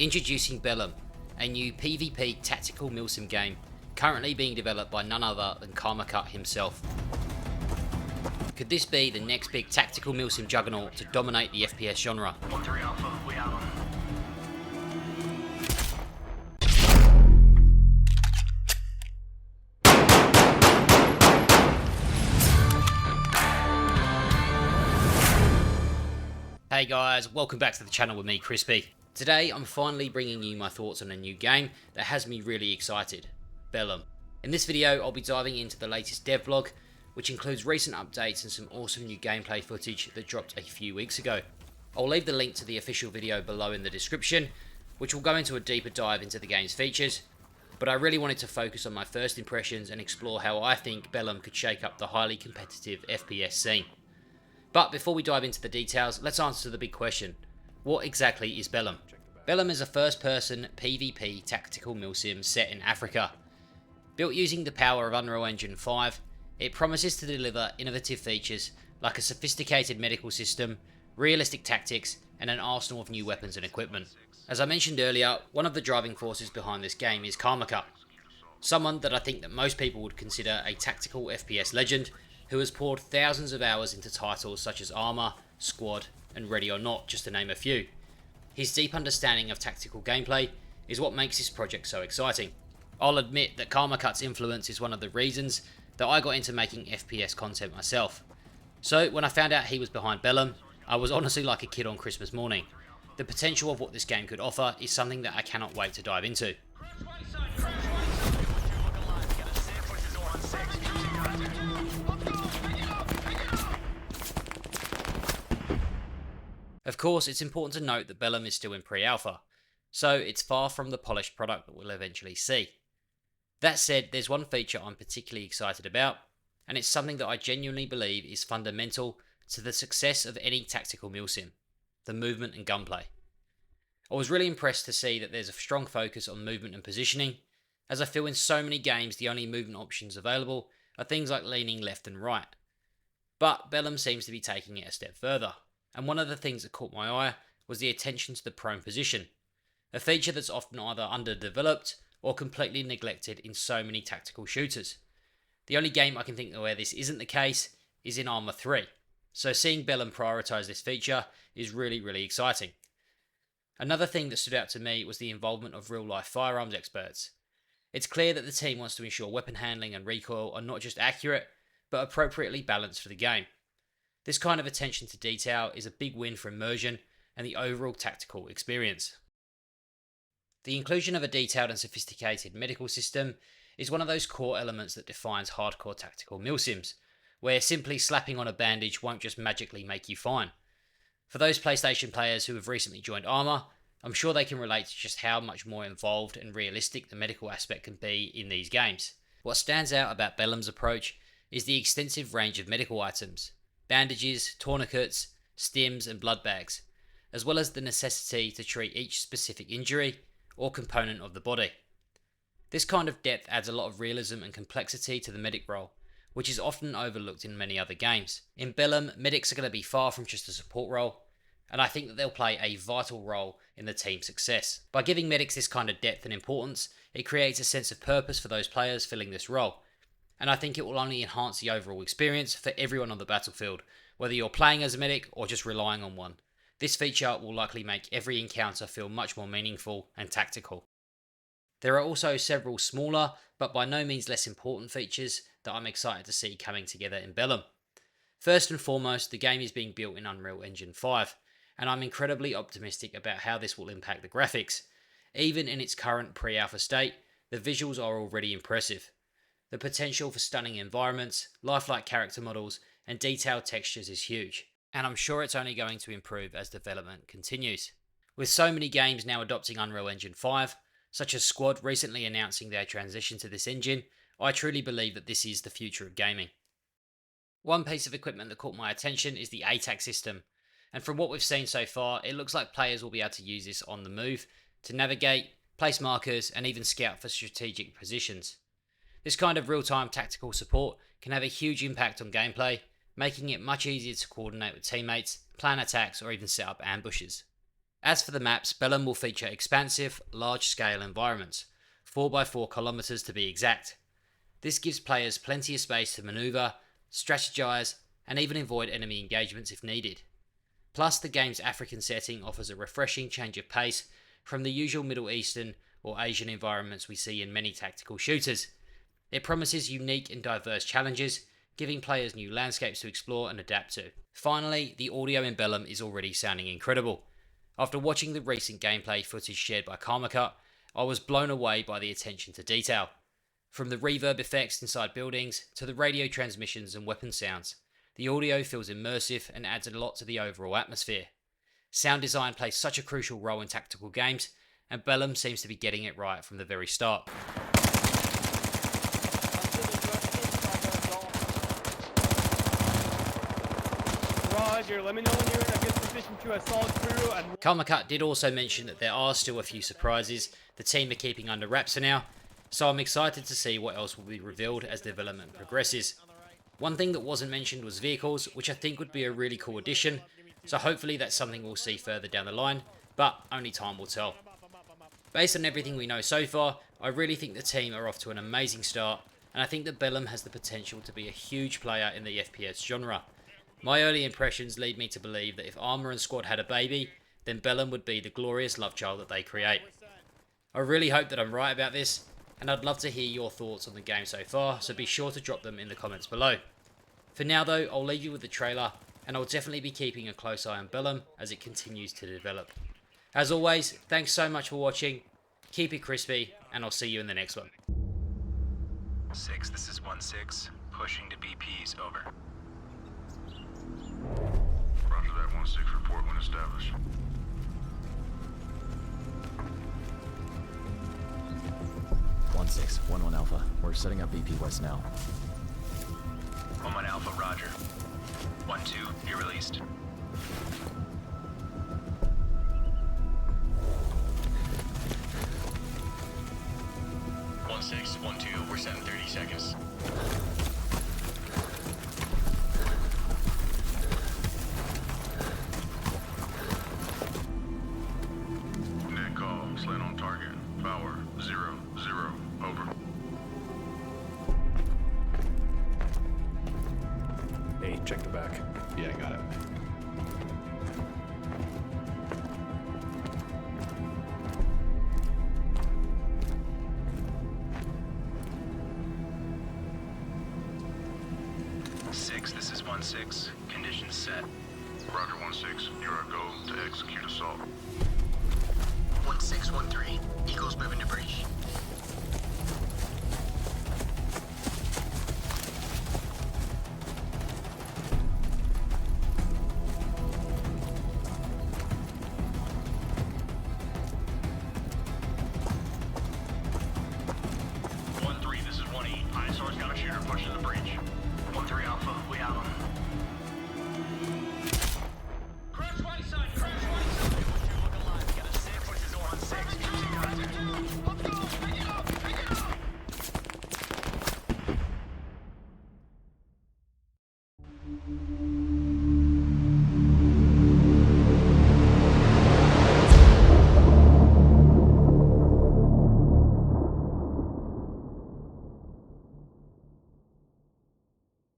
Introducing Bellum, a new PvP tactical Milsim game currently being developed by none other than Karmakut himself. Could this be the next big tactical Milsim juggernaut to dominate the FPS genre? Hey guys, welcome back to the channel with me, Crispy. Today I'm finally bringing you my thoughts on a new game that has me really excited, Bellum. In this video I'll be diving into the latest devlog, which includes recent updates and some awesome new gameplay footage that dropped a few weeks ago. I'll leave the link to the official video below in the description, which will go into a deeper dive into the game's features, but I really wanted to focus on my first impressions and explore how I think Bellum could shake up the highly competitive FPS scene. But before we dive into the details, let's answer the big question. What exactly is Bellum? Bellum is a first-person PvP tactical milsim set in Africa. Built using the power of Unreal Engine 5, it promises to deliver innovative features like a sophisticated medical system, realistic tactics, and an arsenal of new weapons and equipment. As I mentioned earlier, one of the driving forces behind this game is Karmakut, someone that I think that most people would consider a tactical FPS legend, who has poured thousands of hours into titles such as Arma, Squad, and Ready or Not, just to name a few. His deep understanding of tactical gameplay is what makes this project so exciting. I'll admit that Karmakut's influence is one of the reasons that I got into making FPS content myself. So when I found out he was behind Bellum, I was honestly like a kid on Christmas morning. The potential of what this game could offer is something that I cannot wait to dive into. Of course, it's important to note that Bellum is still in pre-alpha, so it's far from the polished product that we'll eventually see. That said, there's one feature I'm particularly excited about, and it's something that I genuinely believe is fundamental to the success of any tactical milsim: the movement and gunplay. I was really impressed to see that there's a strong focus on movement and positioning, as I feel in so many games the only movement options available are things like leaning left and right. But Bellum seems to be taking it a step further. And one of the things that caught my eye was the attention to the prone position, a feature that's often either underdeveloped or completely neglected in so many tactical shooters. The only game I can think of where this isn't the case is in Arma 3, so seeing Bellum prioritise this feature is really exciting. Another thing that stood out to me was the involvement of real-life firearms experts. It's clear that the team wants to ensure weapon handling and recoil are not just accurate, but appropriately balanced for the game. This kind of attention to detail is a big win for immersion and the overall tactical experience. The inclusion of a detailed and sophisticated medical system is one of those core elements that defines hardcore tactical milsims, where simply slapping on a bandage won't just magically make you fine. For those PlayStation players who have recently joined Arma, I'm sure they can relate to just how much more involved and realistic the medical aspect can be in these games. What stands out about Bellum's approach is the extensive range of medical items: bandages, tourniquets, stims and blood bags, as well as the necessity to treat each specific injury or component of the body. This kind of depth adds a lot of realism and complexity to the medic role, which is often overlooked in many other games. In Bellum, medics are going to be far from just a support role, and I think that they'll play a vital role in the team's success. By giving medics this kind of depth and importance, it creates a sense of purpose for those players filling this role, and I think it will only enhance the overall experience for everyone on the battlefield, whether you're playing as a medic or just relying on one. This feature will likely make every encounter feel much more meaningful and tactical. There are also several smaller, but by no means less important features that I'm excited to see coming together in Bellum. First and foremost, the game is being built in Unreal Engine 5, and I'm incredibly optimistic about how this will impact the graphics. Even in its current pre-alpha state, the visuals are already impressive. The potential for stunning environments, lifelike character models, and detailed textures is huge, and I'm sure it's only going to improve as development continues. With so many games now adopting Unreal Engine 5, such as Squad recently announcing their transition to this engine, I truly believe that this is the future of gaming. One piece of equipment that caught my attention is the ATAC system, and from what we've seen so far, it looks like players will be able to use this on the move to navigate, place markers, and even scout for strategic positions. This kind of real-time tactical support can have a huge impact on gameplay, making it much easier to coordinate with teammates, plan attacks, or even set up ambushes. As for the maps, Bellum will feature expansive, large-scale environments, 4x4 kilometers to be exact. This gives players plenty of space to maneuver, strategize, and even avoid enemy engagements if needed. Plus, the game's African setting offers a refreshing change of pace from the usual Middle Eastern or Asian environments we see in many tactical shooters. It promises unique and diverse challenges, giving players new landscapes to explore and adapt to. Finally, the audio in Bellum is already sounding incredible. After watching the recent gameplay footage shared by Karmakut, I was blown away by the attention to detail. From the reverb effects inside buildings to the radio transmissions and weapon sounds, the audio feels immersive and adds a lot to the overall atmosphere. Sound design plays such a crucial role in tactical games, and Bellum seems to be getting it right from the very start. Roger, let me know when you're in a good position to assault through and... Karmakut did also mention that there are still a few surprises the team are keeping under wraps for now, so I'm excited to see what else will be revealed as development progresses. One thing that wasn't mentioned was vehicles, which I think would be a really cool addition, so hopefully that's something we'll see further down the line, but only time will tell. Based on everything we know so far, I really think the team are off to an amazing start, and I think that Bellum has the potential to be a huge player in the FPS genre. My early impressions lead me to believe that if Armour and Squad had a baby, then Bellum would be the glorious love child that they create. I really hope that I'm right about this, and I'd love to hear your thoughts on the game so far, so be sure to drop them in the comments below. For now though, I'll leave you with the trailer, and I'll definitely be keeping a close eye on Bellum as it continues to develop. As always, thanks so much for watching, keep it crispy, and I'll see you in the next one. 6, this is 1-6, pushing to BPs, over. Roger that, 1-6, report when established. Six, 1-1 Alpha. We're setting up BP West now. 1-1 Alpha, roger. 1-2, you're released. Six, 1-2, we're set in 30 seconds. Net call, slant on target. Power, 0-0, over. Hey, check the back. Yeah, got it. This is 1-6, conditions set. Roger, 1-6, you're a go to execute assault.